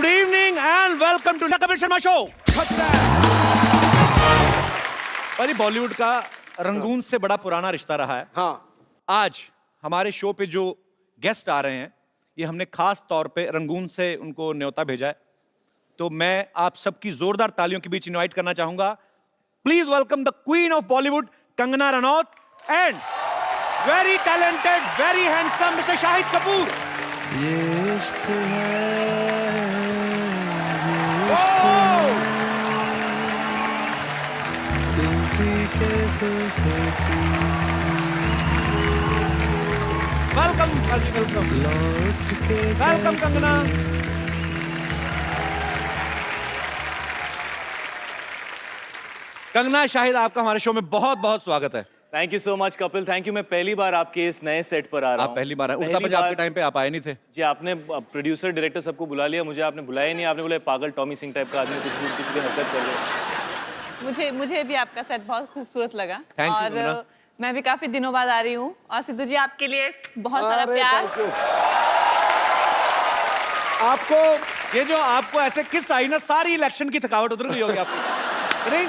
Good evening and welcome to the Kapil Sharma show. भाई बॉलीवुड का Rangoon से बड़ा पुराना रिश्ता रहा है। हाँ। आज हमारे शो पे जो गेस्ट आ रहे हैं, ये हमने खास तौर पे रंगून से उनको न्योता भेजा है। तो मैं आप सबकी जोरदार तालियों के बीच इनवाइट करना चाहूंगा। Please welcome the queen of Bollywood Kangana Ranaut and very talented, very handsome mister Shahid Kapoor. ये इश्क welcome welcome welcome Kangana. Kangana, Shahid, आपका हमारे शो में बहुत बहुत स्वागत है। Thank you so much Kapil, thank you. मैं पहली बार आपके इस नए सेट पर आ रहा हूँ। आप पहली बार उड़ता पंजाब के टाइम पे आप आए नहीं थे जी। आपने प्रोड्यूसर डायरेक्टर सबको बुला लिया, मुझे आपने बुलाया ही नहीं। आपने बोला पागल टॉमी सिंह टाइप का आदमी कुछ भी किसी की हरकत कर रहे। मुझे भी आपका सेट बहुत खूबसूरत लगा। Thank you, और कंगना। मैं भी काफी दिनों बाद आ रही हूँ और सिद्धू जी आपके लिए बहुत सारा प्यार। आपको ये जो आपको ऐसे किस आई ना, सारी इलेक्शन की थकावट उतर गई होगी आपकी। नहीं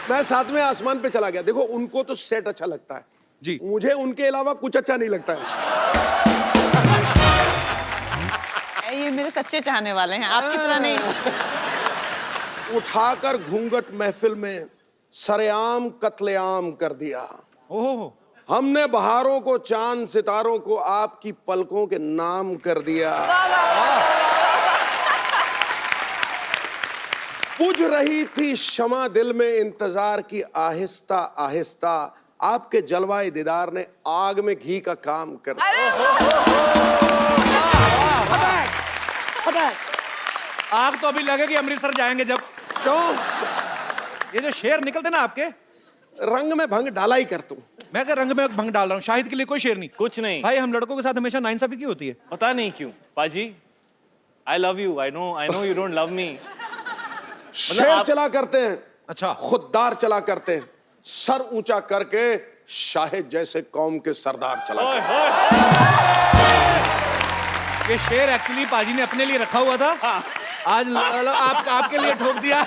मैं साथ में आसमान पे चला गया। देखो, उनको तो सेट अच्छा लगता है जी, मुझे उनके अलावा कुछ अच्छा नहीं लगता है। ये मेरे सच्चे चाहने वाले हैं, आपकी तरह नहीं। उठाकर घूंघट महफिल में सरेआम कत्लेआम कर दिया। ओहो, हमने बहारों को, चांद सितारों को आपकी पलकों के नाम कर दिया। बुझ रही थी शमा दिल में इंतजार की आहिस्ता आहिस्ता, आपके जलवाए दीदार ने आग में घी का काम कर दिया। आग तो अभी लगेगी अमृतसर जाएंगे जब। क्यों? ये जो शेर निकलते ना आपके, रंग में भंग डाला ही कर तू। मैं क्या रंग में भंग डाल रहा हूँ? शाहिद के लिए कोई शेर नहीं। कुछ नहीं भाई, हम लड़कों के साथ हमेशा नाइंसाफी क्यों होती है? पता नहीं क्यों पाजी। आई love you, I know you don't love me. शेर चला करते हैं, अच्छा, खुददार चला करते हैं, सर ऊंचा करके शाहिद जैसे कौम के सरदार चला करते ये शेर एक्चुअली पाजी ने अपने लिए रखा हुआ था। आज आपके लिए ठोक दिया।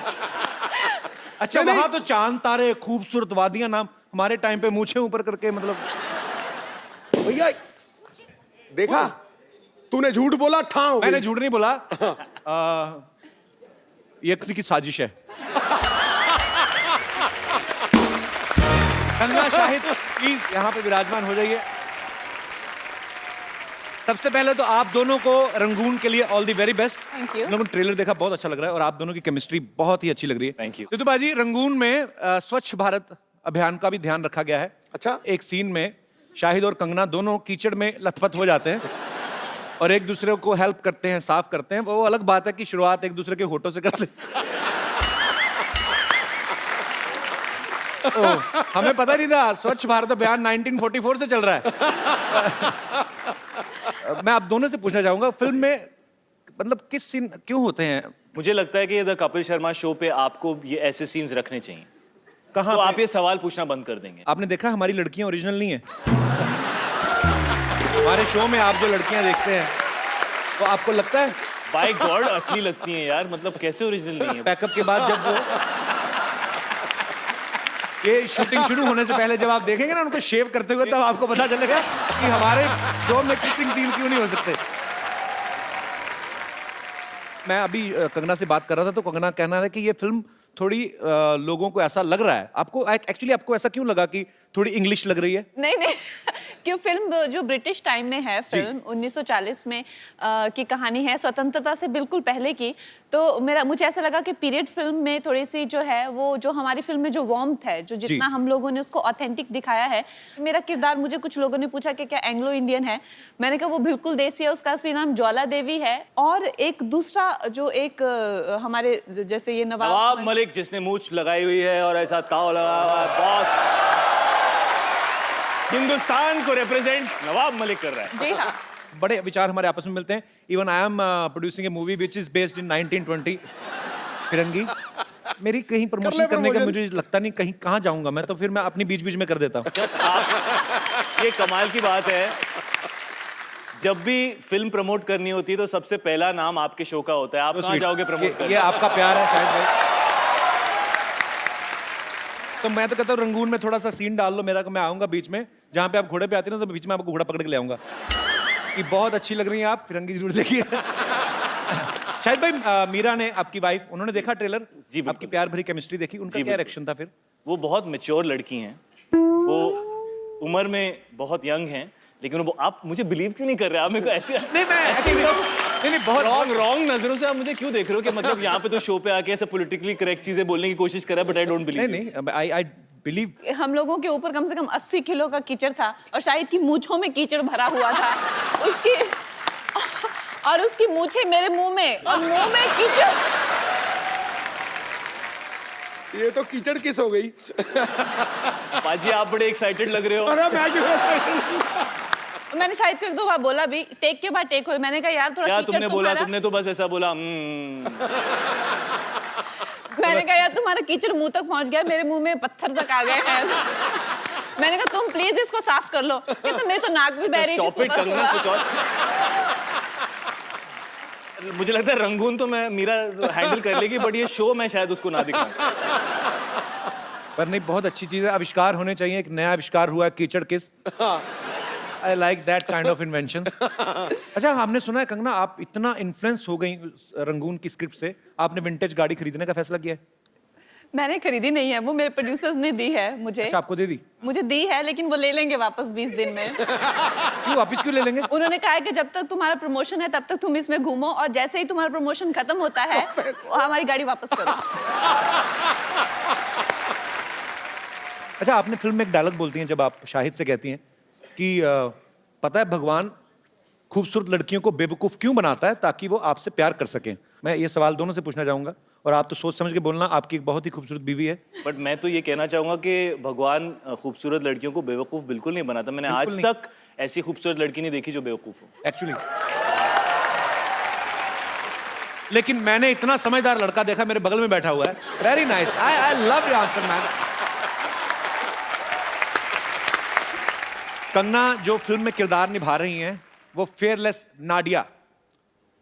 अच्छा, नहीं, वहां तो चांद तारे, खूबसूरत वादियां, नाम हमारे टाइम पे मूछें ऊपर करके, मतलब हैं। भैया देखा, तूने झूठ बोला, ठाव मैंने झूठ नहीं बोला। ये किसी की साजिश है। कंगना, शाहिद, प्लीज यहाँ पे विराजमान हो जाइए। सबसे पहले तो आप दोनों को रंगून के लिए all the very best. Thank you. लोगों ने ट्रेलर देखा, बहुत अच्छा लग रहा है और आप दोनों की केमिस्ट्री बहुत ही अच्छी लग रही है। Thank you. तो बाजी, रंगून में स्वच्छ भारत अभियान का भी ध्यान रखा गया है। अच्छा। एक सीन में शाहिद और कंगना दोनों कीचड़ में लथपथ हो जाते हैं और एक दूसरे को हेल्प करते हैं, साफ करते हैं। वो अलग बात है कि शुरुआत एक दूसरे के होठों से करते हैं। हमें पता नहीं था स्वच्छ भारत अभियान 1944 से चल रहा है। मैं आप दोनों से पूछना चाहूंगा, फिल्म में मतलब किस सीन क्यों होते हैं? मुझे लगता है कि द कपिल शर्मा शो पे आपको ये ऐसे सीन्स रखने चाहिए। कहाँ तो पे? आप ये सवाल पूछना बंद कर देंगे। आपने देखा हमारी लड़कियां ओरिजिनल नहीं है। हमारे शो में आप जो लड़कियां देखते हैं तो आपको लगता है बाय गॉड असली लगती हैं यार, मतलब कैसे ओरिजिनल नहीं है? पैकअप के बाद जब वो ये शूटिंग शुरू होने से पहले जब आप देखेंगे ना उनको शेव करते हुए, तब आपको पता चलेगा कि हमारे शो में किसिंग सीन क्यों नहीं हो सकते। मैं अभी कंगना से बात कर रहा था तो कंगना कहना है कि ये फिल्म थोड़ी लोगों को ऐसा लग रहा है, आपको एक्चुअली आपको ऐसा क्यों लगा कि थोड़ी इंग्लिश लग रही है? नहीं क्यों, फिल्म जो ब्रिटिश टाइम में है, फिल्म 1940 में की कहानी है, स्वतंत्रता से बिल्कुल पहले की। तो मुझे ऐसा लगा कि पीरियड फिल्म में थोड़ी सी जो है वो जो हमारी फिल्म में जो वार्मथ है, जो जितना हम लोगों ने उसको ऑथेंटिक दिखाया है। मेरा किरदार, मुझे कुछ लोगों ने पूछा कि क्या एंग्लो इंडियन है, मैंने कहा वो बिल्कुल देसी है, उसका असली नाम ज्वाला देवी है। और एक दूसरा जो एक हमारे जैसे ये नवाब मलिक जिसने मूछ लगाई हुई है और ऐसा ताव लगा हुआ है, बॉस हिंदुस्तान को रिप्रेजेंट नवाब मलिक कर रहा है। जी हाँ, बड़े विचार हमारे आपस में मिलते हैं। Even I am producing A movie which is based in 1920 फिरंगी। मेरी कहीं प्रमोशन करने का मुझे लगता नहीं, कहीं कहाँ जाऊंगा मैं, तो फिर मैं अपनी बीच बीच में कर देता हूँ। ये कमाल की बात है, जब भी फिल्म प्रमोट करनी होती है तो सबसे पहला नाम आपके शो का होता है। आप कहाँ जाओगे प्रमोट करने? ये आपका प्यार है शायद भाई। तो मैं तो कहता हूँ रंगून में थोड़ा सा सीन डाल लो मेरा, मैं आऊंगा बीच में, जहाँ पे आप घोड़े पे आते हैं ना, तो बीच में आपको घोड़ा पकड़ के ले आऊंगा कि बहुत अच्छी लग रही है आप, फिरंगी जरूर देखिए। शायद भाई मीरा ने, आपकी वाइफ, उन्होंने देखा ट्रेलर? जी, बिल्कुल। आपकी प्यार भरी केमिस्ट्री देखी, उनका क्या रिएक्शन था फिर? वो बहुत मैच्योर लड़की हैं, वो उम्र में बहुत यंग हैं, लेकिन वो, आप मुझे बिलीव क्यों नहीं कर रहे? आप मेरे को ऐसे नहीं मैं नहीं बहुत रॉन्ग नजरों से आप मुझे क्यों देख रहे हो कि मतलब यहाँ पे तो शो पे आके ऐसे पॉलिटिकली करेक्ट चीजें बोलने की कोशिश कर रहा है, बट आई डोंट बिलीव। नहीं आई बिलीव। हम लोगों के ऊपर कम से कम 80 किलो का कीचड़ था और शाहिद की मूंछों में कीचड़ भरा हुआ था, उसकी मूंछें मेरे मुंह में और मुंह में कीचड़। ये तो कीचड़ किस हो गई? बाजी आप बड़े एक्साइटेड लग रहे हो। अरे मैं क्यों excited? मैंने शाहिद को एक दो बार बोला भी, टेक के बाद टेक हो, मैंने कहा यार थोड़ा क्या कीचड़ तुमने बोला? तुम्हारा, तुमने तो बस ऐसा बोला मैंने कहा यार तुम्हारा कीचड़ मुंह तक पहुंच गया, मेरे मुंह में पत्थर तक आ गए हैं। मैंने कहा तुम प्लीज इसको साफ कर लो। कहता मेरी तो नाक भी बह रही थी स्टॉप इट, सुबह करना कुछ सुबह। और। मुझे लगता है रंगून तो मैं मीरा हैंडल कर लेगी, बट ये शो मैं शायद उसको ना दिखाऊं। पर नहीं, बहुत अच्छी चीज है, आविष्कार होने चाहिए। एक नया आविष्कार हुआ है, कीचड़ किस। I like that kind of invention. अच्छा, हमने सुना है कंगना, आप इतना इन्फ्लुएंस हो गई रंगून की स्क्रिप्ट से, आपने विंटेज गाड़ी खरीदने का फैसला किया है? मैंने खरीदी नहीं है, वो मेरे प्रोड्यूसर्स ने दी है मुझे। अच्छा, आपको दे दी? मुझे दी है, लेकिन वो ले लेंगे वापस 20 दिन में। क्यों वापस क्यों ले लेंगे? उन्होंने कहा है कि जब तक तुम्हारा प्रमोशन है तब तक तुम इसमें घूमो, और जैसे ही तुम्हारा प्रमोशन खत्म होता है हमारी गाड़ी वापस करो। अच्छा, आपने फिल्म में एक डायलॉग बोलती हैं जब आप शाहिद से कहती हैं कि पता है भगवान खूबसूरत लड़कियों को बेवकूफ क्यों बनाता है? ताकि वो आपसे प्यार कर सकें। मैं ये सवाल दोनों से पूछना चाहूंगा, और आप तो सोच समझ के बोलना, आपकी एक बहुत ही खूबसूरत बीवी है। बट मैं तो ये कहना चाहूंगा कि भगवान खूबसूरत लड़कियों को बेवकूफ बिल्कुल नहीं बनाता। मैंने आज तक ऐसी खूबसूरत लड़की नहीं देखी जो बेवकूफ हो। एक्चुअली लेकिन मैंने इतना समझदार लड़का देखा, मेरे बगल में बैठा हुआ है। Very nice, I love your answer man. Kangana जो फिल्म में किरदार निभा रही हैं वो फेयरलेस नाडिया,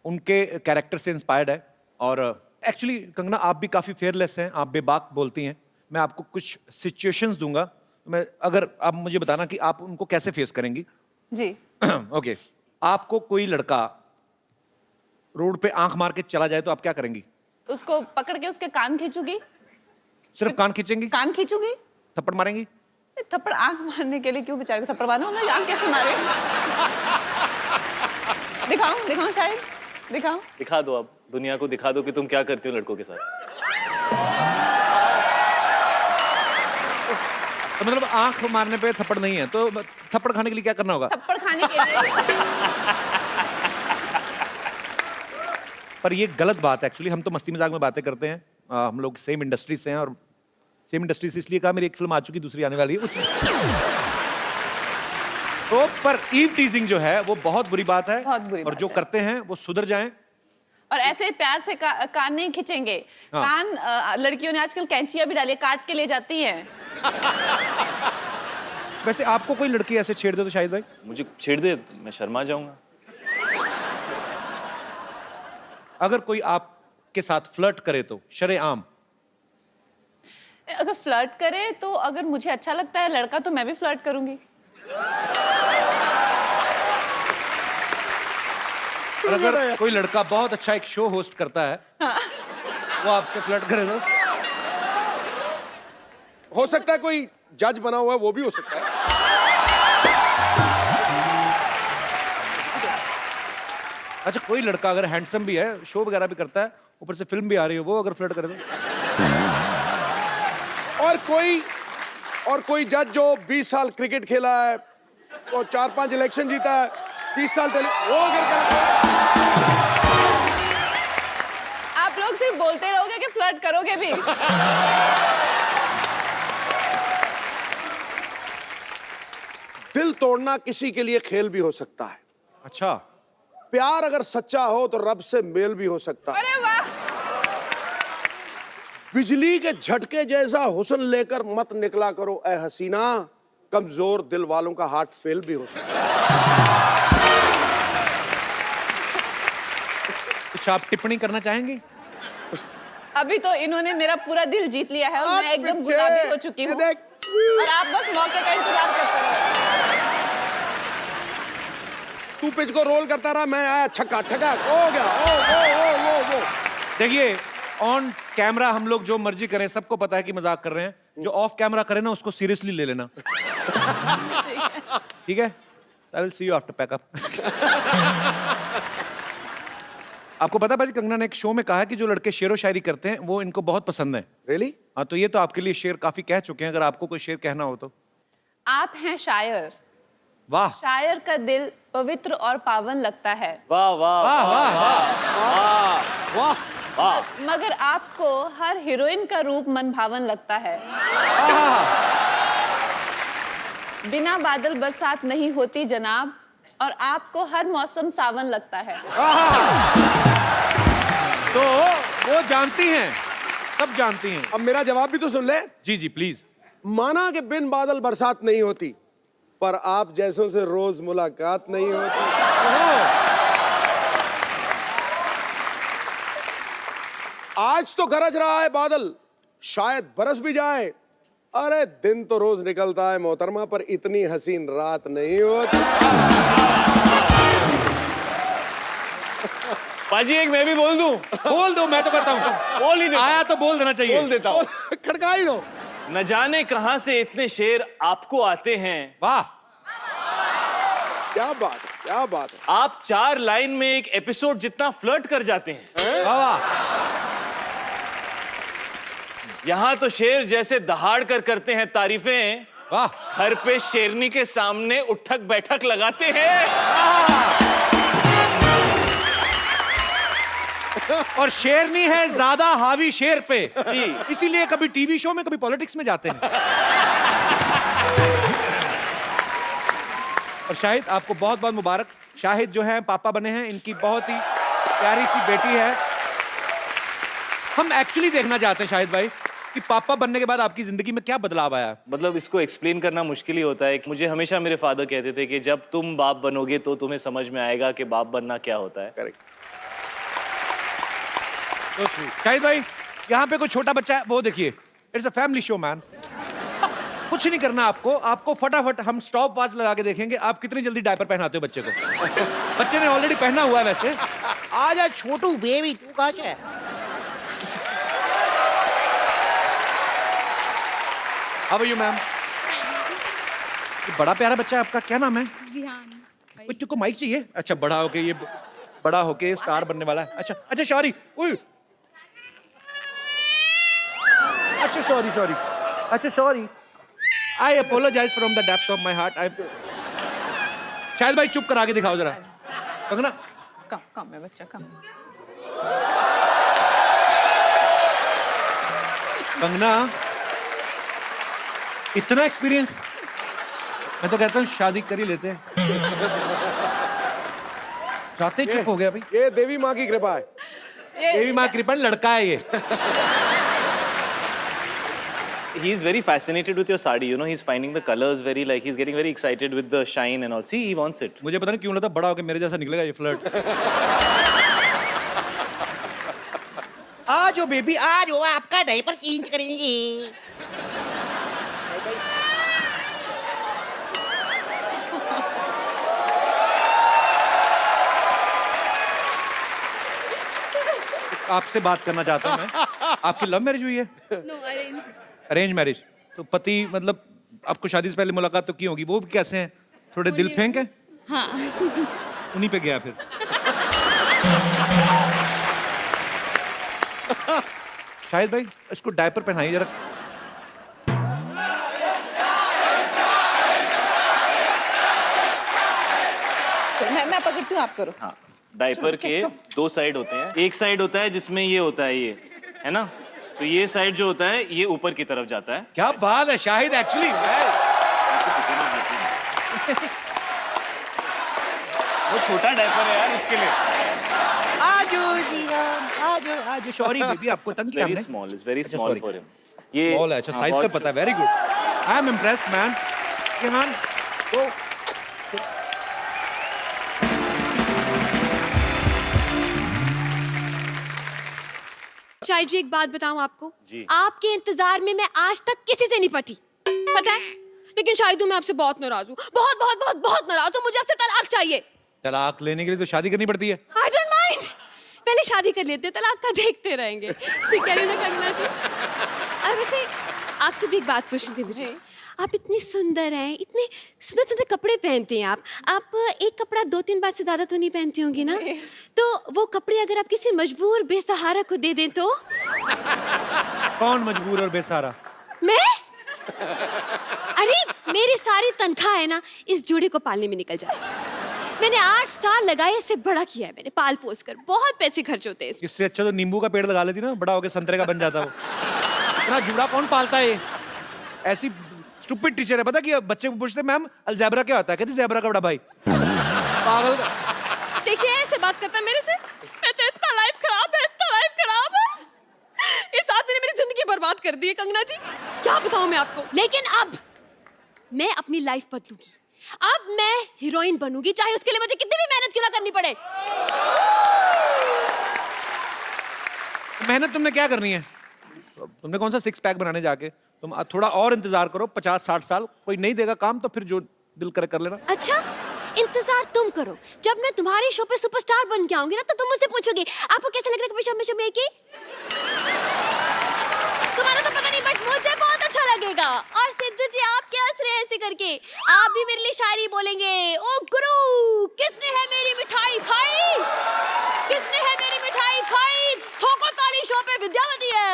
उनके कैरेक्टर से इंस्पायर्ड है। और एक्चुअली कंगना, आप भी काफी फेयरलेस हैं, आप बेबाक बोलती हैं। मैं आपको कुछ सिचुएशंस दूंगा, मैं अगर आप मुझे बताना कि आप उनको कैसे फेस करेंगी। जी। ओके, आपको कोई लड़का रोड पे आंख मार के चला जाए तो आप क्या करेंगी? उसको पकड़ के उसके कान खींचूगी। सिर्फ कान खींचेंगी? कान खींचूगी। थप्पड़ मारेंगी? थप्पड़ आंख मारने के लिए क्यों बेचारे को थप्पड़ मारना? उन्हें आंख कैसे मारे? दिखाऊं शायद, दिखाऊं? दिखा दो, आप दुनिया को दिखा दो कि तुम क्या करते हो लड़कों के साथ। तो मतलब आंख मारने पे थप्पड़ नहीं है, तो थप्पड़ खाने के लिए क्या करना होगा? थप्पड़ खाने के लिए। पर ये गलत बात है एक्चुअली। हम तो मस्ती मजाक में बातें करते हैं, हम लोग सेम इंडस्ट्री से हैं, और सेम इंडस्ट्री से इसलिए कहा, मेरी एक फिल्म आ चुकी, दूसरी आने वाली है तो पर ईव टीजिंग जो है वो बहुत बुरी बात है, बहुत बुरी और बात जो है। करते हैं वो सुधर जाएं। और ऐसे प्यार से कान नहीं खींचेंगे। हाँ। कान लड़कियों ने आजकल कैंचियां भी डाली है, काट के ले जाती हैं। वैसे आपको कोई लड़की ऐसे छेड़ दे तो शाहिद भाई? मुझे छेड़ दे, मैं शर्मा जाऊंगा। अगर कोई आपके साथ फ्लर्ट करे तो शरेआम? अगर फ्लर्ट करे तो, अगर मुझे अच्छा लगता है लड़का तो मैं भी फ्लर्ट करूंगी। और अगर कोई लड़का बहुत अच्छा एक शो होस्ट करता है, वो आपसे फ्लर्ट करे तो? हो सकता है कोई जज बना हुआ है, वो भी हो सकता है। अच्छा, कोई लड़का अगर हैंडसम भी है, शो वगैरह भी करता है, ऊपर से फिल्म भी आ रही हो, वो अगर फ्लर्ट करे तो? और कोई जज जो 20 साल क्रिकेट खेला है और 4-5 इलेक्शन जीता है, 20 साल वो अगर आप लोग सिर्फ बोलते रहोगे कि फ्लर्ट करोगे भी। दिल तोड़ना किसी के लिए खेल भी हो सकता है। अच्छा, प्यार अगर सच्चा हो तो रब से मेल भी हो सकता है। अरे वाह। बिजली के झटके जैसा हुस्न लेकर मत निकला करो ए हसीना, कमजोर दिल वालों का हार्ट फेल भी हो सकता है। अच्छा, आप टिप्पणी करना चाहेंगी? अभी तो इन्होंने मेरा पूरा दिल जीत लिया है और मैं एकदम पीछे। गुलाबी हो चुकी ये हूँ देख। और आप बस मौके का इंतजार करते रहो। तू पिच को रोल करता रहा, मैं आया छक्का ठका हो गया। ओ। देखिए, ऑन कैमरा हम लोग जो मर्जी करें, सबको पता है कि मजाक कर रहे हैं। जो ऑफ कैमरा करे ना, उसको सीरियसली ले लेना। ठीक है? I will see you after pack up. आपको पता है भाई, कंगना ने एक शो में कहा है कि जो लड़के शेरो शायरी करते हैं वो इनको बहुत पसंद है। रियली? हाँ, तो ये तो आपके लिए शेर काफी कह चुके हैं, अगर आपको कोई शेर कहना हो तो। आप हैं शायर, वाह शायर का दिल पवित्र और पावन लगता है, वाह वाह वाह वाह वाह वाह। मगर आपको हर हीरोइन का रूप मनभावन लगता है। बिना बादल बरसात नहीं होती जनाब, और आपको हर मौसम सावन लगता है। तो वो जानती हैं, सब जानती हैं। अब मेरा जवाब भी तो सुन ले। जी जी प्लीज। माना कि बिन बादल बरसात नहीं होती, पर आप जैसों से रोज मुलाकात नहीं होती। आज तो गरज रहा है बादल, शायद बरस भी जाए। अरे दिन तो रोज निकलता है मोहतरमा, पर इतनी हसीन रात नहीं होती। पाजी एक मैं भी बोल दूं? बोल दो, मैं तो करता हूँ। बोल ही देता आया तो बोल देना चाहिए। बोल देता हूँ। खड़का ही दो। न जाने कहां से इतने शेर आपको आते हैं। वाह क्या बात है, क्या बात है। आप 4 लाइन में एक एपिसोड जितना फ्लर्ट कर जाते हैं। वाह वाह। यहाँ तो शेर जैसे दहाड़ कर करते हैं तारीफें, वाह। घर पे शेरनी के सामने उठक बैठक लगाते हैं। और शेरनी है ज्यादा हावी शेर पे, जी। इसीलिए कभी टीवी शो में कभी पॉलिटिक्स में जाते हैं। और शाहिद, आपको बहुत बहुत मुबारक। शाहिद जो है पापा बने हैं, इनकी बहुत ही प्यारी सी बेटी है। हम एक्चुअली देखना चाहते हैं शाहिद भाई कि पापा बनने के बाद आपकी जिंदगी में क्या बदलाव आया। मतलब इसको एक्सप्लेन करना मुश्किल ही होता है। मुझे हमेशा मेरे फादर कहते थे कि जब तुम बाप बनोगे तो तुम्हें समझ में आएगा कि बाप बनना क्या होता है। करेक्ट। शाहिद भाई, यहाँ पे कोई छोटा बच्चा है, वो देखिए, it's a family show man. कुछ नहीं करना आपको फटाफट हम स्टॉप वॉच लगा के देखेंगे आप कितनी जल्दी डायपर पहनाते हो बच्चे को। बच्चे ने ऑलरेडी पहना हुआ है वैसे। आजा छोटू बेबी, तू कहाँ से है? How are you ma'am? बड़ा प्यारा बच्चा है आपका, क्या नाम है? जिहान। बच्चों को माइक चाहिए? अच्छा, बड़ा होके स्टार बनने वाला है। अच्छा सॉरी। अच्छा sorry. I apologise from the depth of my heart. शायद भाई चुप करा के दिखाओ जरा। कंगना, कम है बच्चा, कम। कंगना, इतना एक्सपीरियंस, मैं तो कहता हूँ शादी कर ही लेते हैं। जाते ही चुप हो गया भाई। ये देवी माँ की कृपा है। देवी माँ कृपा, लड़का है ये। He is very fascinated with your sari. You know, he's finding the colors very he's getting very excited with the shine and all. See, he wants it. मुझे पता नहीं क्यों लगता बड़ा होकर मेरे जैसा निकलेगा ये फ्लर्ट। आ जाओ बेबी, आ जाओ, आपका डायपर चेंज करेंगे। आपसे बात करना चाहता हूँ मैं। आपकी लव मैरिज हुई है? No, arrange. Arrange marriage. तो पति, मतलब आपको शादी से पहले मुलाकात तो की होगी, वो कैसे हैं? थोड़े दिल फेंक है? हाँ। उन्हीं पे गया फिर। शाहिद भाई, इसको डायपर पहनाइए जरा। मैं पकड़ती हूँ, आप करो। हाँ, डायपर के 2 साइड होते हैं। एक साइड होता है जिसमें ये होता है, ये है ना, तो ये साइड जो होता है ये ऊपर की तरफ जाता है। क्या बात है शाहिद, एक्चुअली वो छोटा डायपर है यार, उसके लिए। आ जाओ जिहान, आ जाओ। सॉरी बेबी, आपको तंग किया वेरी हमने? स्मॉल, इज वेरी अच्छा, स्मॉल sorry. For him. ये स्मॉल है, अच्छा हाँ, साइज का बहुत पता है, very good. I am impressed man. ये मैन तो राय जी एक बात बताऊं आपको जी। आपके इंतजार में मैं आज तक किसी से नहीं पटी पता है लेकिन शायद मैं आपसे बहुत नाराज हूँ बहुत बहुत बहुत बहुत नाराज हूँ मुझे आपसे तलाक चाहिए तलाक लेने के लिए तो शादी करनी पड़ती है। आई डोंट माइंड पहले शादी कर लेते तलाक का देखते रहेंगे ठीक कह रही हो ना कंगना जी और वैसे आपसे भी एक बात पूछनी थी मुझे आप इतनी सुंदर हैं इतने सुंदर सुंदर कपड़े पहनती हैं आप एक कपड़ा 2-3 बार से ज्यादा तो नहीं पहनती होंगी ना तो वो कपड़े अगर आप किसी मजबूर बेसहारा को दे दें तो कौन मजबूर और बेसहारा? मैं अरे मेरी सारी तनख्वाह है ना इस जोड़ी को पालने में निकल जाए मैंने 8 साल लगाए इसे बड़ा किया है मैंने पाल पोस कर बहुत पैसे खर्च होते हैं इसमें इससे अच्छा तो नींबू का पेड़ लगा लेती ना, बड़ा होकर संतरे का बन जाता वो। इतना जुड़ा कौन पालता है? ऐसी स्टूपिड टीचर है पता कि बच्चे को पूछते मैम अलजेब्रा क्या होता है, कहती ज़ेब्रा का बड़ा भाई। पागल का। देखिए ऐसे बात करता है मेरे से मैं तो इतना लाइफ खराब है इतना लाइफ खराब है इस आदमी ने मेरी जिंदगी बर्बाद कर दी है कंगना जी क्या बताऊं मैं आपको लेकिन अब मैं अपनी लाइफ बदलूंगी अब मैं हीरोइन बनूंगी चाहे उसके लिए मुझे कितनी भी मेहनत क्यों ना करनी पड़े मेहनत तुमने क्या करनी है? तुमने कौन सा 6 पैक बनाने जाके, तुम थोड़ा और इंतजार करो 50-60 साल, कोई नहीं देगा काम तो फिर जो दिल करे कर लेना। अच्छा इंतजार तुम करो जब मैं तुम्हारे शो पे सुपरस्टार बन के आऊंगी ना तो तुम मुझसे पूछोगे आपको कैसा लग रहा है कभी शाम में शो में की तुम्हारा तो पता नहीं बट मुझे बहुत अच्छा लगेगा और सिद्धू जी आप क्या हंस रहे हैं ऐसे करके आप भी मेरे लिए शायरी बोलेंगे ओ गुरु किसने है मेरी मिठाई खाई किसने है मेरी मिठाई खाई ठोको ताली शो पे विद्यावती है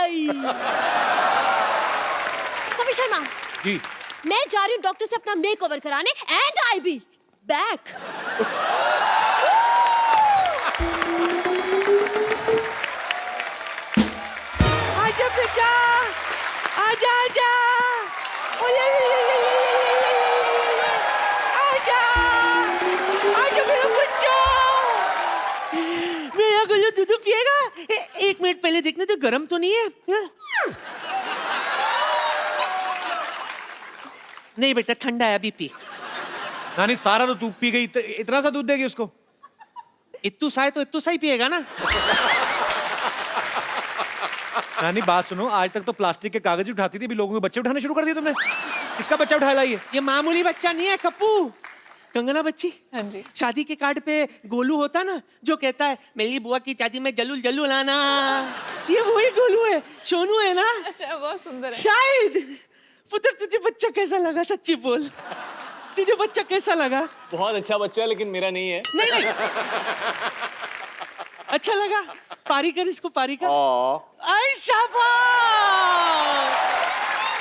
कभी शर्मा जी मैं जा रही हूँ डॉक्टर से अपना मेकओवर कराने एंड आई बी बैक आजा बेटा आजा आजा ओले आजा आजा मेरा बच्चा मेरा गुल्लू दूध पिएगा 1 मिनट पहले देखने तो गर्म तो नहीं है नहीं बेटा ठंडा है अभी पी नानी सारा तो तू पी गई, इतना सा दूध देगी उसको? इत्तू सा है तो इत्तू सा ही पिएगा ना नानी बात सुनो, आज तक तो प्लास्टिक के कागज ही उठाती थी, अभी लोगों के बच्चे उठाने शुरू कर दिए तुमने। किसका बच्चा उठा लाई है? ये मामूली बच्चा नहीं है कप्पू कंगना बच्ची हाँ जी शादी के कार्ड पे गोलू होता ना जो कहता है मेरी बुआ की शादी में जल्लू जल्लू लाना ये वही गोलू है सोनू है ना अच्छा बहुत सुंदर है शायद पुत्र तुझे बच्चा कैसा लगा सच्ची बोल तुझे बच्चा कैसा लगा बहुत अच्छा बच्चा है लेकिन मेरा नहीं है। नहीं नहीं अच्छा लगा पारी कर इसको पारी कर आई शाबाश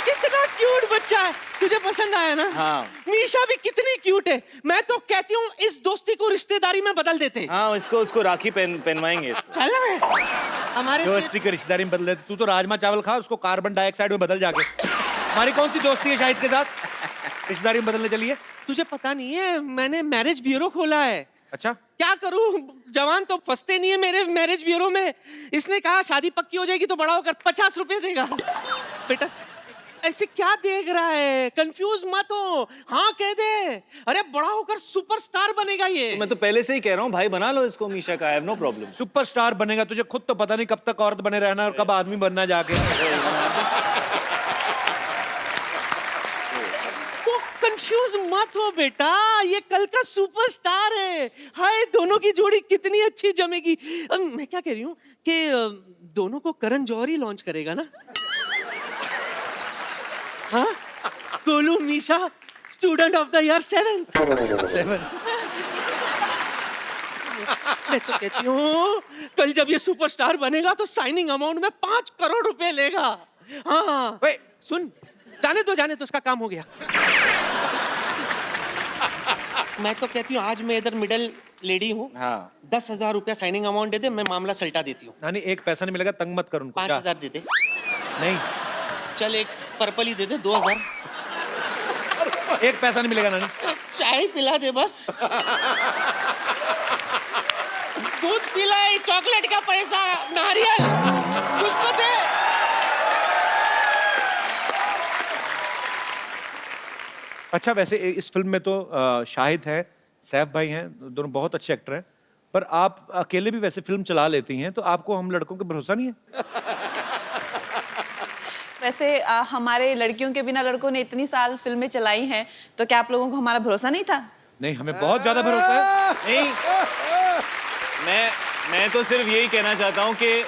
कितना क्यूट बच्चा है तुझे पसंद आया ना हाँ। मीशा भी कितनी क्यूट है मैं तो कहती हूँ इस दोस्ती को रिश्तेदारी में बदल देते हाँ उसको राखी पहनवाएंगे। चल ना हमारे दोस्ती की रिश्तेदारी में बदल देते, तू तो राजमा चावल खा, उसको कार्बन डाइऑक्साइड में बदल जाके। हमारी कौन सी दोस्ती है शाहिद के साथ रिश्तेदारी में बदलने चलिए? तुझे पता नहीं है मैंने मैरिज ब्यूरो खोला है। अच्छा क्या करूं जवान तो फंसते नहीं है मेरे मैरिज ब्यूरो में। इसने कहा शादी पक्की हो जाएगी तो बड़ा होकर 50 रुपए देगा। बेटा ऐसे क्या देख रहा है कंफ्यूज मत हो हाँ कह दे अरे बड़ा होकर सुपरस्टार बनेगा ये। मैं तो पहले से ही कह रहा हूँ भाई बना लो इसको मीशा का, I have no problem. Superstar बनेगा, तुझे खुद तो पता नहीं कब तक औरत बने रहना और कब आदमी बनना जाके। तो कंफ्यूज मत हो बेटा ये कल का सुपरस्टार है। हाय दोनों की जोड़ी कितनी अच्छी जमेगी। मैं क्या कह रही हूँ कि दोनों को करण जौहर ही लॉन्च करेगा ना। हाँ Golu Misha student of the year 7 मैं तो कहती हूँ कल जब ये सुपरस्टार बनेगा तो साइनिंग अमाउंट में 5 करोड़ रुपए लेगा। हाँ वे सुन जाने तो उसका काम हो गया। मैं तो कहती हूँ आज मैं इधर मिडिल लेडी हूँ हाँ 10,000 रुपया साइनिंग अमाउंट दे दे मैं मामला सल्टा देती हूँ। नानी एक पैसा नहीं मिलेगा, तंग मत कर उनको। 5,000 दे दे नहीं चल एक पर्पल ही दे दे 2,000 एक पैसा नहीं मिलेगा नानी। चाय पिला दे बस दूध पिलाई चॉकलेट का पैसा नारियल कुछ तो दे। अच्छा वैसे इस फिल्म में तो शाहिद है, सैफ भाई हैं, दोनों बहुत अच्छे एक्टर हैं, पर आप अकेले भी वैसे फिल्म चला लेती हैं तो आपको हम लड़कों पे भरोसा नहीं है? वैसे हमारे लड़कियों के बिना लड़कों ने इतनी साल फिल्में चलाई हैं, तो क्या आप लोगों को हमारा भरोसा नहीं था? नहीं, हमें बहुत ज्यादा भरोसा है। नहीं, मैं तो सिर्फ यही कहना चाहता हूँ कि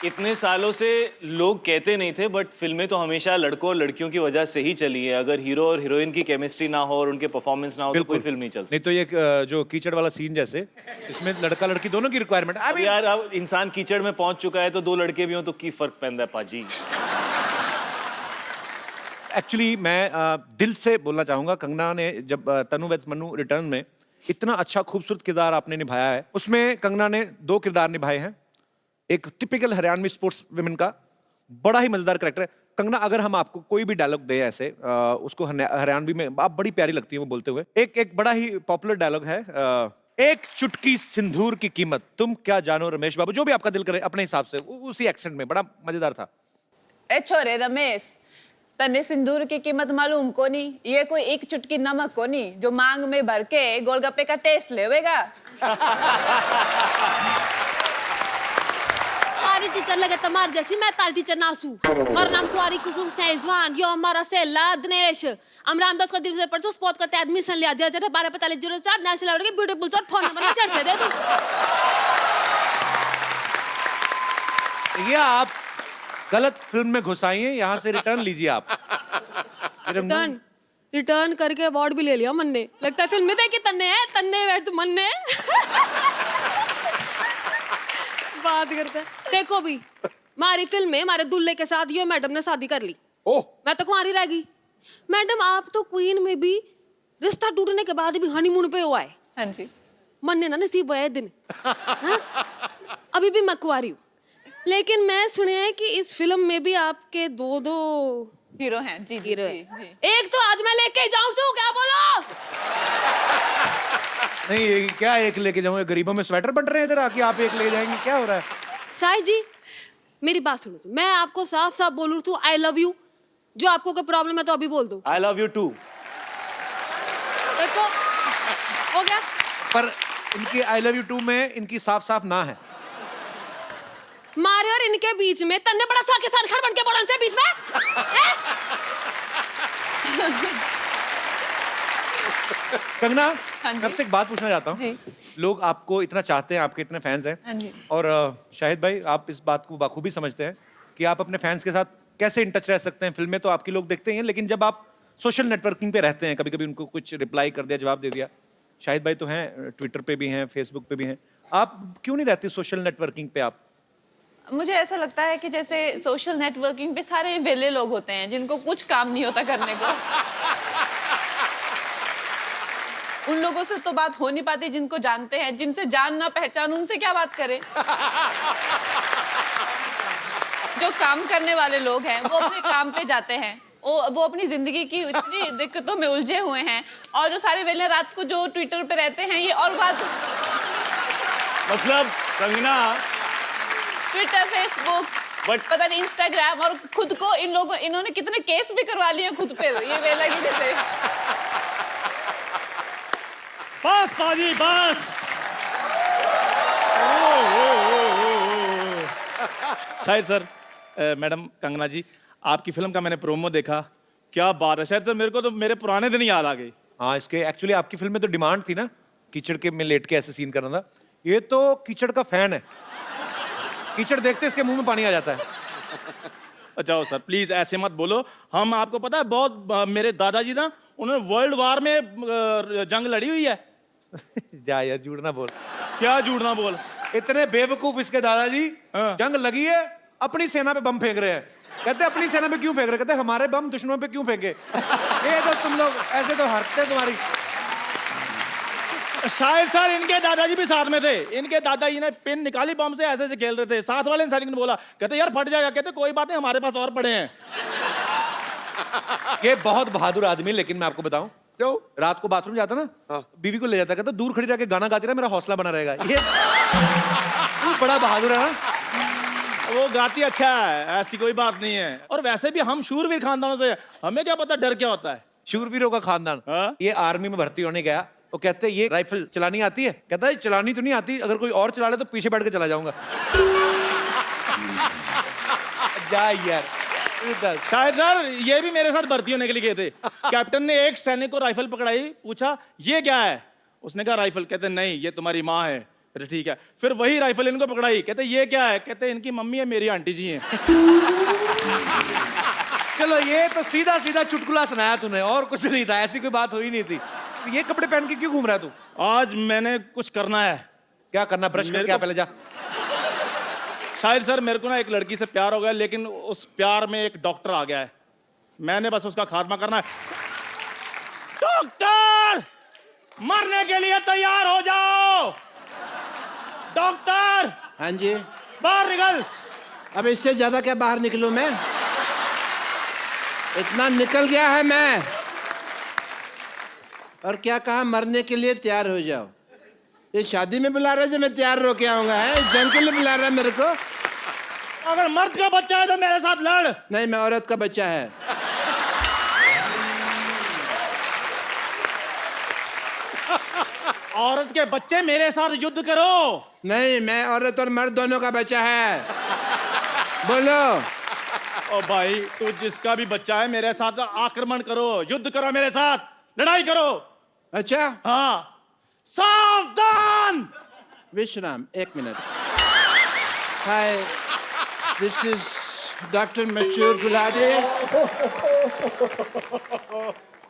इतने सालों से लोग कहते नहीं थे, बट फिल्में तो हमेशा लड़कों और लड़कियों की वजह से ही चली है। अगर हीरो और हीरोइन की केमिस्ट्री ना हो और उनके परफॉर्मेंस ना हो तो कोई फिल्म नहीं चलती। नहीं तो ये जो कीचड़ वाला सीन जैसे, इसमें लड़का लड़की दोनों की रिक्वायरमेंट। अब यार, अब इंसान कीचड़ में पहुंच चुका है तो दो लड़के भी हों तो की फर्क पैंदा है पाजी। एक्चुअली मैं दिल से बोलना चाहूंगा, कंगना ने जब तनु वेड्स मन्नू रिटर्न में इतना अच्छा खूबसूरत किरदार आपने निभाया है, उसमें कंगना ने 2 किरदार निभाए हैं। एक टिपिकल हरियाणवी स्पोर्ट्स विमेन का बड़ा ही मजेदार कैरेक्टर है। कंगना, अगर हम आपको कोई भी डायलॉग दें ऐसे, उसको हरियाणवी में आप बड़ी प्यारी लगती है वो बोलते हुए। एक बड़ा ही पॉपुलर डायलॉग है, एक चुटकी सिंदूर की कीमत तुम क्या जानो रमेश बाबू, जो भी आपका दिल करे अपने हिसाब से, उसी एक्सेंट में, बड़ा मजेदार था। ए छोरे रमेश, तने सिंदूर की कीमत मालूम कोनी? ये कोई एक चुटकी नमक कोनी जो मांग में भर के गोलगप्पे का टेस्ट लेवेगा। तारी टीचर लगे तमार जैसी, मैं तारी टीचर नासू। मेरा नाम कुआरी कुसुम सैजवान, यो हमारा सेला दिनेश। हम रामदास को दिल से पढ़ते स्पॉट करते एडमिशन लिया दिया जरा 1245 नेशनल लेवल के ब्यूटीफुल सर फोन नंबर में चढ़ दे तू। ये आप गलत फिल्म में घुसाई हैं, यहाँ से रिटर्न लीजिए आप। रिटर्न करके अवार्ड भी ले लिया मन ने। लगता है फिल्म में देखी तन्ने है, तन्ने बैठ मन ने। बात करता है। देखो भी, हमारी फिल्म में हमारे दुल्हे के साथ यो मैडम ने शादी कर ली। ओह, मैं तो कुंवारी रह गई। मैडम, आप तो क्वीन में भी रिश्ता टूटने के बाद भी हनीमून पे हुआ है। हाँ जी। मन ने ना नसीब है दिन। हाँ? अभी भी मैं कुंवारी हूँ, लेकिन मैं सुने हैं कि इस फिल्म में भी आपके 2 हीरो हैं। जी जी, जी, जी। एक तो आज मैं लेके जाऊं सू, क्या बोलो? नहीं, ये क्या एक लेके जाऊंगे? गरीबों में स्वेटर बंट रहे हैं इधर आके, आप एक ले जाएंगे? क्या हो रहा है? साई जी, मेरी बात सुनो। तो मैं आपको साफ साफ बोलूं तो आई लव यू। जो आपको कोई प्रॉब्लम है तो अभी बोल दो। I love you too. देखो, हो गया। पर इनकी आई लव यू टू में इनकी साफ साफ ना है। मारे और इनके बीच में तन्ने बड़ा सा के साथ खड़ बन के बोलन से बीच में कंगना, हाँ जी। मैं आपसे एक बात पूछना चाहता हूँ। जी। लोग आपको इतना चाहते हैं, आपके इतने फैंस हाँ हैं, जी। और शाहिद भाई, आप इस बात को बखूबी समझते हैं कि आप अपने फैंस के साथ कैसे इन टच रह सकते हैं। फिल्में तो आपकी लोग देखते हैं, लेकिन जब आप सोशल नेटवर्किंग पे रहते हैं, कभी कभी उनको कुछ रिप्लाई कर दिया, जवाब दे दिया। शाहिद भाई तो हैं, ट्विटर पे भी हैं, फेसबुक पे भी हैं, आप क्यों नहीं रहती सोशल नेटवर्किंग पे? आप मुझे ऐसा लगता है कि जैसे सोशल नेटवर्किंग पे सारे वेले लोग होते हैं जिनको कुछ काम नहीं होता करने को। उन लोगों से तो बात हो नहीं पाती जिनको जानते हैं। जिनसे जान ना पहचान, उनसे क्या बात करें? जो काम करने वाले लोग हैं वो अपने काम पे जाते हैं, वो अपनी जिंदगी की इतनी दिक्कतों में उलझे हुए हैं, और जो सारे वेले रात को जो ट्विटर पे रहते हैं, ये और बात। मतलब कंगना, ट्विटर, फेसबुक, बट पता नहीं इंस्टाग्राम, और खुद को इन्होंने कितने केस भी करवा लिए खुद पे ये वेला गिरी से। बस पाजी बस। शाहिद सर, मैडम कंगना जी, आपकी फिल्म का मैंने प्रोमो देखा, क्या बात है। शायद सर, मेरे को तो मेरे पुराने दिन याद आ गई। हाँ, इसके एक्चुअली आपकी फिल्म में तो डिमांड थी ना, कीचड़ के में लेट के ऐसे सीन करना था। ये तो कीचड़ का फैन है, कीचड़ देखते इसके मुंह में पानी आ जाता है। जाओ सर, प्लीज ऐसे मत बोलो। हम, आपको पता है, बहुत मेरे दादाजी ना, उन्होंने वर्ल्ड वार में जंग लड़ी हुई है। जा यार, झूठ ना बोल। क्या झूठ ना बोल? इतने बेवकूफ इसके दादाजी, हाँ। जंग लगी है, अपनी सेना पे बम फेंक रहे हैं। कहते अपनी सेना पे क्यों फेंक रहे? कहते हमारे बम दुश्मनों पे क्यों फेंके? ये तो तुम लोग ऐसे तो हरते तुम्हारी। शायद सर, इनके दादाजी भी साथ में थे। इनके दादाजी ने पिन निकाली बम से, ऐसे ऐसे खेल रहे थे। साथ वाले इंसान ने बोला, कहते यार फट जाएगा। कहते कोई बात नहीं, हमारे पास और पड़े हैं। ये बहुत बहादुर आदमी, लेकिन मैं आपको बताऊं, क्यों? रात को बाथरूम जाता ना, हाँ। बीवी को ले जाता, कहता दूर खड़ी रह के गाना गाती रहा, मेरा हौसला बना रहेगा। ये बड़ा बहादुर है ना। वो गाती अच्छा है, ऐसी कोई बात नहीं है। और वैसे भी हम शूरवीर खानदानों से, हमें क्या पता डर क्या होता है। शूरवीरों का खानदान। हाँ? ये आर्मी में भर्ती होने गया, तो कहते हैं ये राइफल चलानी आती है? कहता है चलानी तो नहीं आती, अगर कोई और चला ले तो पीछे बैठ के चला जाऊंगा। जा यार, शायद सर ये भी मेरे साथ भर्ती होने के लिए गए थे। कैप्टन ने एक सैनिक को राइफल पकड़ाई, पूछा ये क्या है, उसने कहा राइफल। कहते नहीं ये तुम्हारी माँ है। कहते ठीक है। फिर वही राइफल इनको पकड़ाई, कहते ये क्या है, कहते इनकी मम्मी है, मेरी आंटी जी हैं। चलो ये तो सीधा सीधा चुटकुला सुनाया तूने, और कुछ नहीं था, ऐसी कोई बात हुई नहीं थी। ये कपड़े पहन के क्यों घूम रहा है तू? आज मैंने कुछ करना है। क्या करना, ब्रश कर मेरे क्या को- पहले जा। शायद सर मेरे को ना एक लड़की से प्यार हो गया, लेकिन उस प्यार में एक डॉक्टर आ गया है। मैंने बस उसका खात्मा करना है। डॉक्टर, मरने के लिए तैयार हो जाओ। डॉक्टर हाँ जी। बाहर निकल। अब इससे ज्यादा क्या बाहर निकलूं मैं? इतना निकल गया है मैं। और क्या कहा, मरने के लिए तैयार हो जाओ? ये शादी में बुला रहा है जो मैं तैयार होके आऊंगा, है जंग के लिए बुला रहा है मेरे को? अगर मर्द का बच्चा है तो मेरे साथ लड़। नहीं, मैं औरत का बच्चा है। औरत के बच्चे मेरे साथ युद्ध करो। नहीं, मैं औरत और मर्द दोनों का बच्चा है। बोलो। ओ भाई तू जिसका भी बच्चा है मेरे साथ आक्रमण करो, युद्ध करो मेरे साथ, लड़ाई करो। अच्छा, हाँ सावधान। विश्राम, 1 minute. Hi, this is doctor Mashoor Gulati.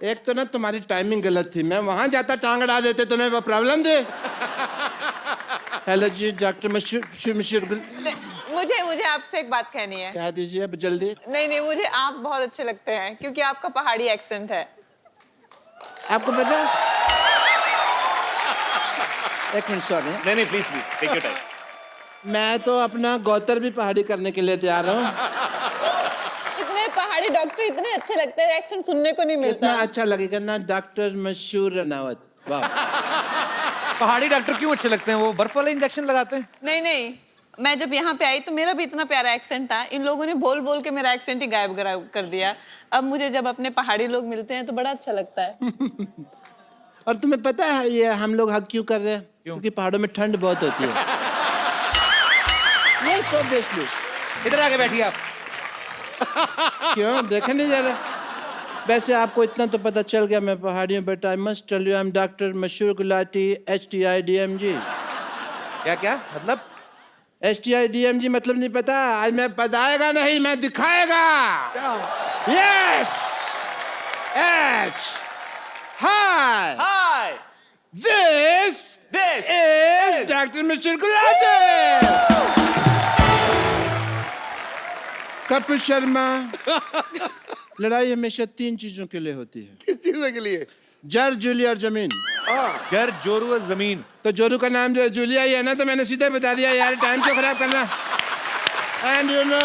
एक तो ना तुम्हारी टाइमिंग गलत थी, मैं वहां जाता टांग अड़ा देते, तुम्हें वो प्रॉब्लम थी। हेलो जी, डॉक्टर मशहूर मुझे आपसे एक बात कहनी है। कह दीजिए अब जल्दी। नहीं, मुझे आप बहुत अच्छे लगते हैं क्योंकि आपका पहाड़ी एक्सेंट है। आपको पता है? 1 मिनट, सॉरी। नहीं प्लीज टेक योर टाइम। मैं तो अपना गौतर भी पहाड़ी करने के लिए तैयार हूँ। इतने पहाड़ी डॉक्टर इतने अच्छे लगते हैं, एक्सेंट सुनने को नहीं मिलता। इतना अच्छा लगेगा ना, डॉक्टर मशहूर रनावत। वाह। पहाड़ी डॉक्टर क्यों अच्छे लगते हैं? वो बर्फ वाले इंजेक्शन लगाते हैं। नहीं, मैं जब यहाँ पे आई तो मेरा भी इतना प्यारा एक्सेंट था, इन लोगों ने बोल बोल के मेरा एक्सेंट ही गायब कर दिया। अब मुझे जब अपने पहाड़ी लोग मिलते हैं तो बड़ा अच्छा लगता है। और तुम्हें पता है ये हम लोग हक क्यों कर रहे हैं? क्योंकि पहाड़ों में ठंड बहुत होती है। Yes, obviously. इधर आके बैठिए आप। क्यों देखे नहीं जा रहा? वैसे आपको इतना तो पता चल गया मैं पहाड़ी हूँ, but I must tell you I am doctor Mashoor Gulati HTIDMG। क्या क्या मतलब? HTIDMG मतलब नहीं पता? आज मैं बताएगा नहीं, मैं दिखाएगा। Yes, H, hi, hi, this this is doctor Mashoor Gulati. Kapil Sharma. लड़ाई हमेशा 3 चीजों के लिए होती है। किस चीज के लिए? जर, जूलिया और जमीन। घर, जोरू और जमीन। तो जोरू का नाम जो है जूलिया ही है ना, तो मैंने सीधे बता दिया यार, टाइम क्यों खराब करना। एंड यू नो,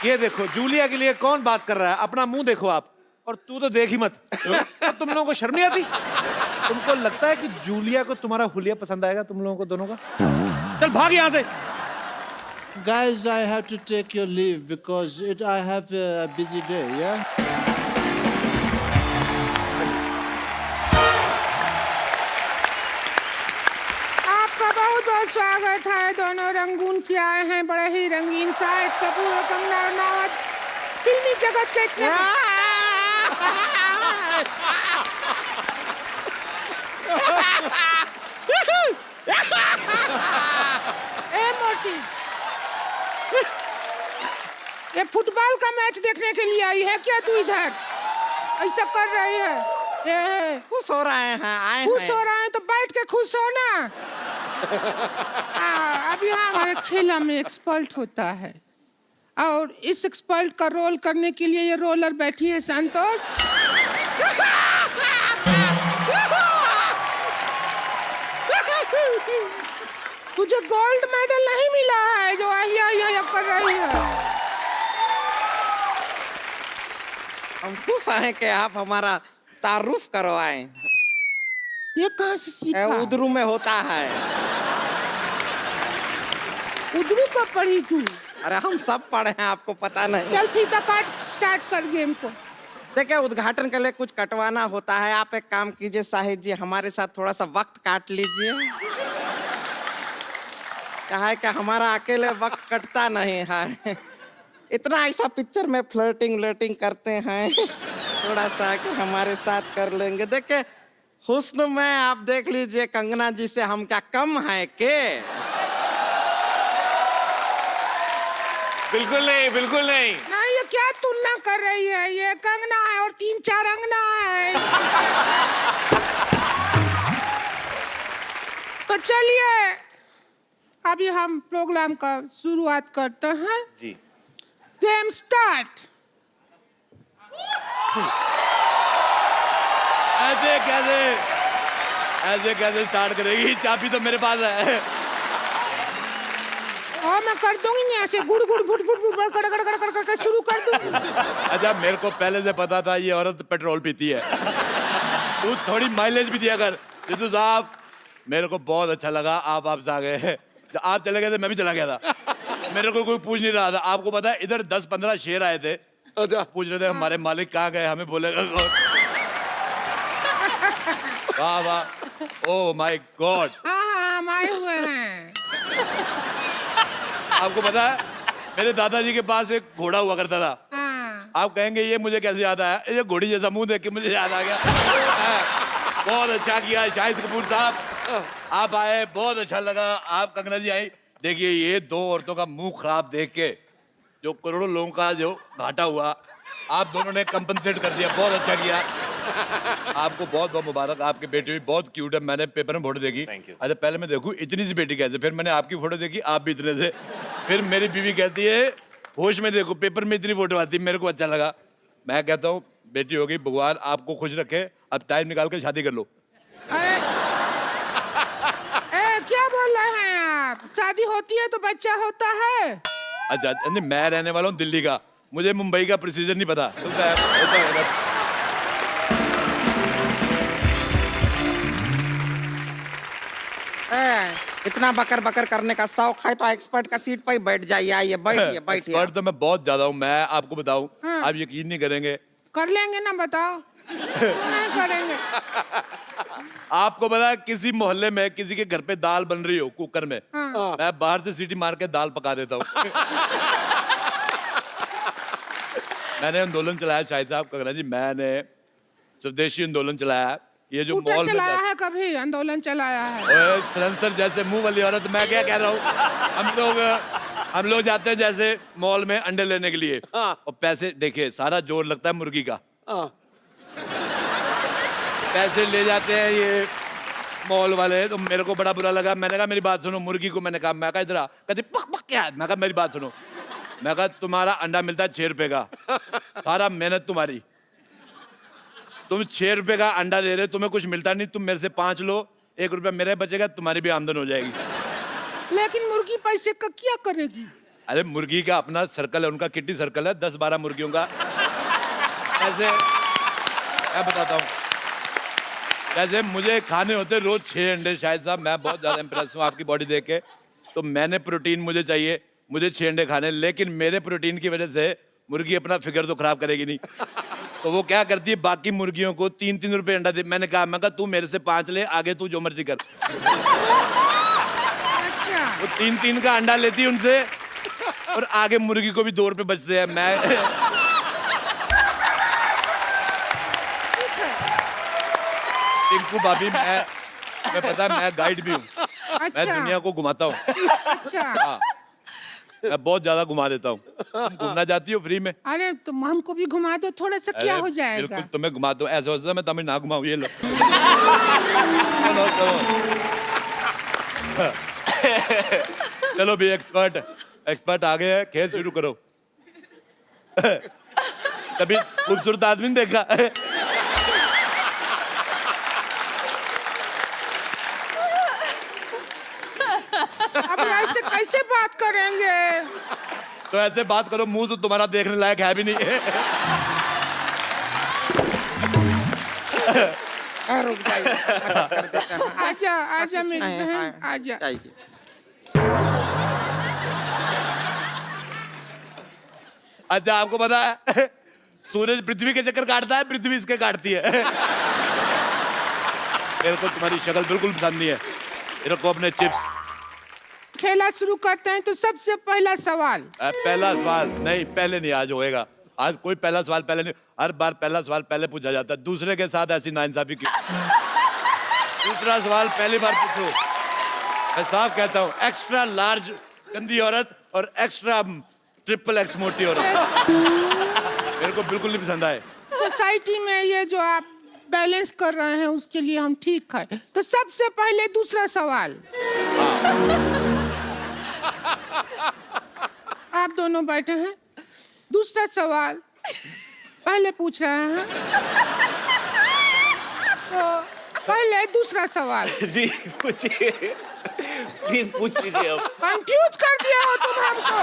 ये देखो जूलिया के लिए कौन बात कर रहा है? अपना मुंह देखो आप, और तू तो देख ही मत। तो तुम लोगों को शर्म नहीं आती? तुमको लगता है कि जूलिया को तुम्हारा हुलिया पसंद आएगा? तुम लोगों को दोनों का? चल भाग यहाँ से। guys, I have to take your leave because I have a busy day, yeah? आपका बहुत बहुत स्वागत है। दोनों रंगून से आए हैं, बड़े ही रंगीन। शाहिद कपूर और कंगना रनावत फिल्मी जगत के इतने ए मोटी, ये फुटबॉल का मैच देखने के लिए आई है क्या तू इधर? ऐसा कर रही है। खुश हो रहे हैं, आए खुश हो रहे हैं तो बैठ के खुश हो ना। अब यहाँ हमारे खेला में एक्सपर्ट होता है, और इस एक्सपर्ट का रोल करने के लिए ये रोलर बैठी है संतोष। तुझे गोल्ड मेडल नहीं मिला है जो आहिया कर रही है। हम खुश हैं कि आप हमारा तारुफ करवाएं। ये कहाँ से सीखा? उधरू में होता है। उधरू को पढ़ी तू? अरे हम सब पढ़े हैं, आपको पता नहीं। चल फीता काट, स्टार्ट कर गेम को। देखिए, उद्घाटन के लिए कुछ कटवाना होता है। आप एक काम कीजिए शाहिद जी, हमारे साथ थोड़ा सा वक्त काट लीजिए। क्या है कि हमारा अकेले वक्त कटता नहीं है। इतना ऐसा पिक्चर में फ्लर्टिंग लर्टिंग करते हैं थोड़ा सा आकर हमारे साथ कर लेंगे। देखे हुस्न में आप देख लीजिए कंगना जी से हम क्या कम है के? बिल्कुल नहीं, बिल्कुल नहीं। नहीं, ये क्या तुलना कर रही है? ये कंगना है और 3-4 अंगना है। तो चलिए अभी हम प्रोग्राम का शुरुआत करते हैं। जी। Game start. ऐसे कैसे स्टार्ट करेगी? चाबी तो मेरे पास है। और मैं कर दूंगी ऐसे गुड़ गुड़ फुट फुट फुट कड़ कड़ कड़ कड़ करके शुरू कर दूंगी। अच्छा, मेरे को पहले से पता था ये औरत पेट्रोल पीती है। तू थोड़ी माइलेज भी दिया कर। जितू साहब, मेरे को बहुत अच्छा लगा आप आपसे आ गए। जब आप चले गए थे मैं भी चला गया था। मेरे को कोई पूछ नहीं रहा था। आपको पता है इधर 10-15 शेर आए थे। अच्छा, पूछ रहे थे हमारे मालिक कहाँ गए, हमें बोलेगा कौन? वाह वाह, ओह माय गॉड। हाँ हम आए हुए हैं। आपको पता है मेरे दादाजी के पास एक घोड़ा हुआ करता था। हाँ। आप कहेंगे ये मुझे कैसे याद आया? ये घोड़ी जैसा मुंह देख के मुझे याद आ गया। बहुत अच्छा किया शाहिद कपूर साहब, आप आए, बहुत अच्छा लगा। आप कंगना जी आई। देखिए ये दो औरतों का मुंह खराब देख के जो करोड़ों लोगों का जो घाटा हुआ, आप दोनों ने कंपनसेट कर दिया। बहुत अच्छा किया। आपको बहुत बहुत मुबारक। आपकी बेटी भी बहुत क्यूट है। मैंने पेपर में फोटो देखी। Thank you. अच्छा, पहले मैं देखूं इतनी सी बेटी कैसे, फिर मैंने आपकी फोटो देखी, आप भी इतने थे। फिर मेरी बीवी कहती है होश में देखो, पेपर में इतनी फोटो आती है। मेरे को अच्छा लगा। मैं कहता हूँ बेटी हो गई, भगवान आपको खुश रखे। अब टाइम निकाल कर शादी कर लो। अरे क्या बोल रहे हैं आप? शादी होती है तो बच्चा होता है। अच्छा नहीं, मैं रहने वाला हूँ दिल्ली का, मुझे मुंबई का प्रोसीजर नहीं पता। होता है। इतना बकर बकर करने का शौक है तो एक्सपर्ट का सीट पर ही बैठ जाइए। आइए बैठिए बैठिए। एक्सपर्ट तो मैं बहुत ज्यादा हूँ। मैं आपको बताऊँ, आप यकीन नहीं करेंगे। कर लेंगे ना, बताओ। नहीं करेंगे। आपको पता है किसी मोहल्ले में किसी के घर पे दाल बन रही हो कुकर में, मैं बाहर से सीटी मार के दाल पका देता हूँ। मैंने आंदोलन चलाया शाहिद साहब, कंगना जी, मैंने स्वदेशी आंदोलन चलाया। ये जो स्कूटर मॉल में चलाया है, कभी आंदोलन चलाया है? ओए सलेंसर जैसे मुंह वाली औरत, मैं क्या कह रहा हूँ। हम लोग जाते हैं जैसे मॉल में अंडे लेने के लिए, और पैसे देखिए सारा जोर लगता है मुर्गी का। पैसे ले जाते हैं ये मॉल वाले, तो मेरे को बड़ा बुरा लगा। मैंने कहा मेरी बात सुनो। मुर्गी को मैंने कहा, मैं कहा इधर आ। कहते पक पक क्या है? मैं कहा मेरी बात सुनो। मैं कहा तुम्हारा अंडा मिलता है 6 रुपए का, सारा मेहनत तुम्हारी। तुम 6 रुपए का अंडा दे रहे हो, तुम्हें कुछ मिलता नहीं। तुम मेरे से 5 लो, 1 रुपया मेरे बचेगा, तुम्हारी भी आमदन हो जाएगी। लेकिन मुर्गी पैसे का क्या करेगी? अरे मुर्गी का अपना सर्कल है, उनका किट्टी सर्कल है 10-12 मुर्गियों का। ऐसे मैं बताता हूँ, जैसे मुझे खाने होते रोज 6 अंडे। शायद साहब मैं बहुत ज्यादा इंप्रेस हूँ आपकी बॉडी देख के। तो मैंने प्रोटीन मुझे चाहिए, मुझे 6 अंडे खाने, लेकिन मेरे प्रोटीन की वजह से मुर्गी अपना फिगर तो खराब करेगी नहीं। तो वो क्या करती है, बाकी मुर्गियों को 3-3 रुपए अंडा दे। मैंने कहा तू मेरे से 5 ले, आगे तू जो मर्जी कर। अच्छा। वो 3-3 का अंडा लेती है उनसे, और आगे मुर्गी को भी 2 रुपए बचते हैं। मैं टिंकू भाभी, मैं पता है मैं गाइड भी हूँ। मैं अच्छा। दुनिया को घुमाता हूँ। अच्छा। हाँ, मैं बहुत ज्यादा घुमा देता हूँ। तुम घूमना चाहती हो फ्री में? अरे तुम हमको भी घुमा दो, थोड़ा सा क्या अरे, हो जाएगा? बिल्कुल तुम्हें घुमा दो। ऐसा होता है मैं तुम्हें ना घुमाऊँ, ये लो। चलो भी एक्सपर्ट आ गए हैं, खेल शुरू करो। कभी खूबसूरत आदमी ने देखा? अब ऐसे कैसे बात करेंगे? तो ऐसे बात करो, मुंह तो तुम्हारा देखने लायक है भी नहीं। रुक जाइए, मदद कर देते हैं। आजा आजा मेरी बहन, आजा। जाइए। अच्छा आपको पता है सूरज पृथ्वी के चक्कर काटता है, पृथ्वी इसके काटती है। मेरे को तुम्हारी शक्ल बिल्कुल पसंद नहीं है। मेरे को अपने चिप्स खेला शुरू करते हैं तो सबसे पहला सवाल। पहला सवाल नहीं, पहले नहीं, आज होएगा। आज कोई पहला सवाल पहले नहीं, हर बार पहला सवाल पहले पूछा जाता है। दूसरे के साथ ऐसी नाइंसाफी क्यों? दूसरा सवाल पहली बार पूछो। मैं साफ कहता हूँ, एक्स्ट्रा लार्ज गंदी औरत और एक्स्ट्रा ट्रिपल एक्स मोटी औरत मेरे को बिल्कुल नहीं पसंद आए। सोसाइटी में ये जो आप बैलेंस कर रहे हैं उसके लिए हम ठीक है। तो सबसे पहले दूसरा सवाल। आप दोनों बैठे हैं, दूसरा सवाल पहले पूछ रहे हैं। तो पहले दूसरा सवाल। जी पूछिए, प्लीज पूछ लीजिए अब। कंफ्यूज कर दिया हो तुम हमको।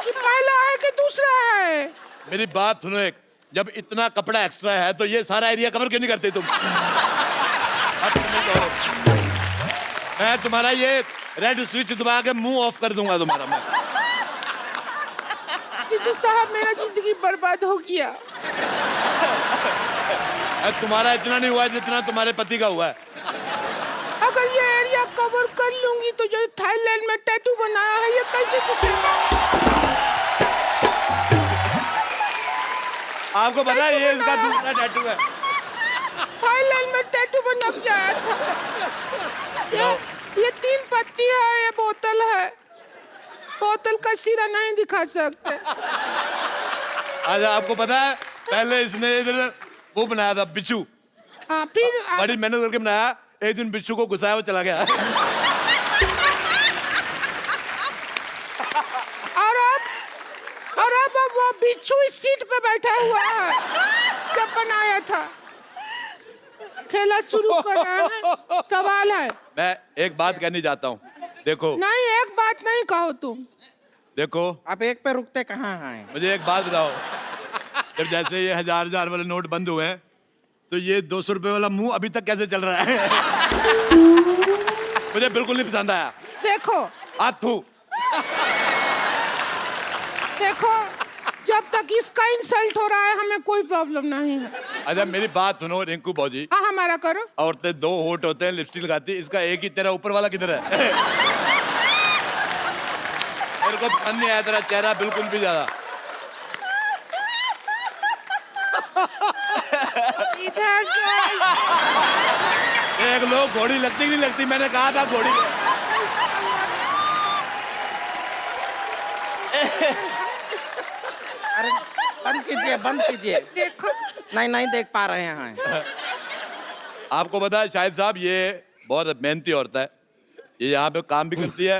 कि पहला है कि दूसरा है? मेरी बात सुनो एक, जब इतना कपड़ा एक्स्ट्रा है तो ये सारा एरिया कवर क्यों नहीं करते तुम? अब तुम नहीं कहो। मैं तुम्हारा ये रेड स्विच दबा के मुंह ऑफ कर दूंगा तुम्हारा मैं। सिद्धू साहब मेरा जिंदगी बर्बाद हो गया। तुम्हारा इतना नहीं हुआ है जितना तुम्हारे पति का हुआ है। अगर ये एरिया कवर कर लूंगी तो जो थाईलैंड में टैटू बनाया है ये कैसे दिखेगा? आपको पता है ये इसका दूसरा टैटू है। थाईलैंड में टैटू बना के आया था। ये 3 पत्ती है, ये बोतल है। बोतल का सिरा नहीं दिखा सकते। अच्छा आपको पता है पहले इसने इधर वो बनाया था बिच्छू। हाँ फिर बड़ी मेहनत करके बनाया, एक दिन बिच्छू को घुसाया वो चला गया। और अब वो बिच्छू इस सीट पे बैठा हुआ है जब बनाया था। खेला शुरू कर रहे हैं, सवाल है। मैं एक बात कहनी चाहता हूँ, देखो। नहीं एक बात नहीं कहो तुम। देखो आप एक पे रुकते कहाँ हैं? मुझे एक बात बताओ, जब जैसे ये 1000 वाले नोट बंद हुए हैं तो ये 200 रुपए वाला मुंह अभी तक कैसे चल रहा है? मुझे बिल्कुल नहीं पसंद आया। देखो आथू देखो, जब तक इसका इंसल्ट हो रहा है हमें कोई प्रॉब्लम नहीं है। अच्छा मेरी बात सुनो रिंकू भौजी। हाँ हमारा करो। औरतें 2 होठ होते हैं, लिपस्टिक लगाती है, इसका एक ही, तेरा ऊपर वाला किधर है? मेरे को पसंद नहीं आया तेरा चेहरा बिल्कुल भी ज्यादा। इधर एक लोग घोड़ी लगती नहीं लगती, मैंने कहा था घोड़ी। अरे बंद कीजिए, बंद कीजिए। देखो नहीं देख पा रहे हैं। आपको पता है शाहिद साहब ये बहुत मेहनती औरत है, ये यहाँ पे काम भी करती है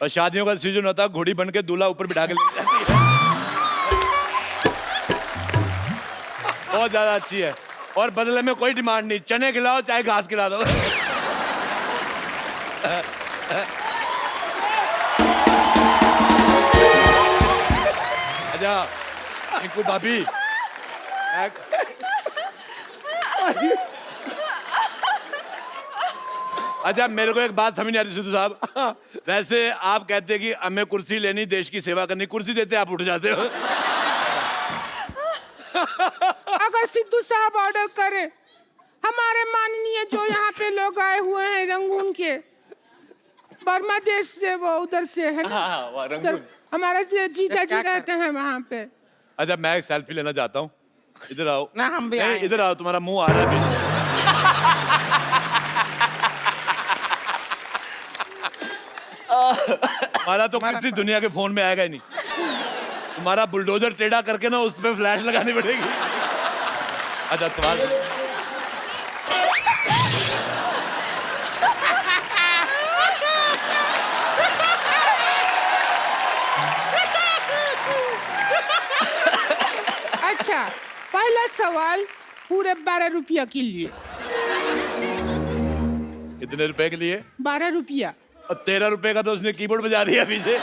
और शादियों का सीजन होता है घोड़ी बन के दूल्हा ऊपर बिठा के ले जाती है। बहुत ज्यादा अच्छी है और बदले में कोई डिमांड नहीं, चने खिलाओ चाहे घास खिला दो। अच्छा रिंकू भाभी, अच्छा मेरे को एक बात समझ नहीं आती सिद्धू साहब, वैसे आप कहते हैं कि हमें कुर्सी लेनी, देश की सेवा करनी, कुर्सी देते आप उठ जाते हो। अगर सिद्धू साहब ऑर्डर करें, हमारे माननीय जो यहाँ पे लोग आए हुए हैं रंगून के, बर्मा देश से, वो उधर से है ना, उधर हमारा जीजा जी रहते हैं वहाँ पे। अच्छा मैं एक सेल्फी लेना चाहता हूँ, इधर आओ। ना हम भी आए। इधर आओ, तुम्हारा मुंह आ रहा है अभी। हमारा तो किसी दुनिया के फोन में आएगा ही नहीं, तुम्हारा बुलडोजर टेढ़ा करके ना उस पे फ्लैश लगानी पड़ेगी। अच्छा तुम्हारा अच्छा पहला सवाल पूरे 12 रुपया के लिए। कितने रुपए के लिए? 12 रुपया। और 13 रुपए का तो उसने कीबोर्ड बजा दिया पीछे।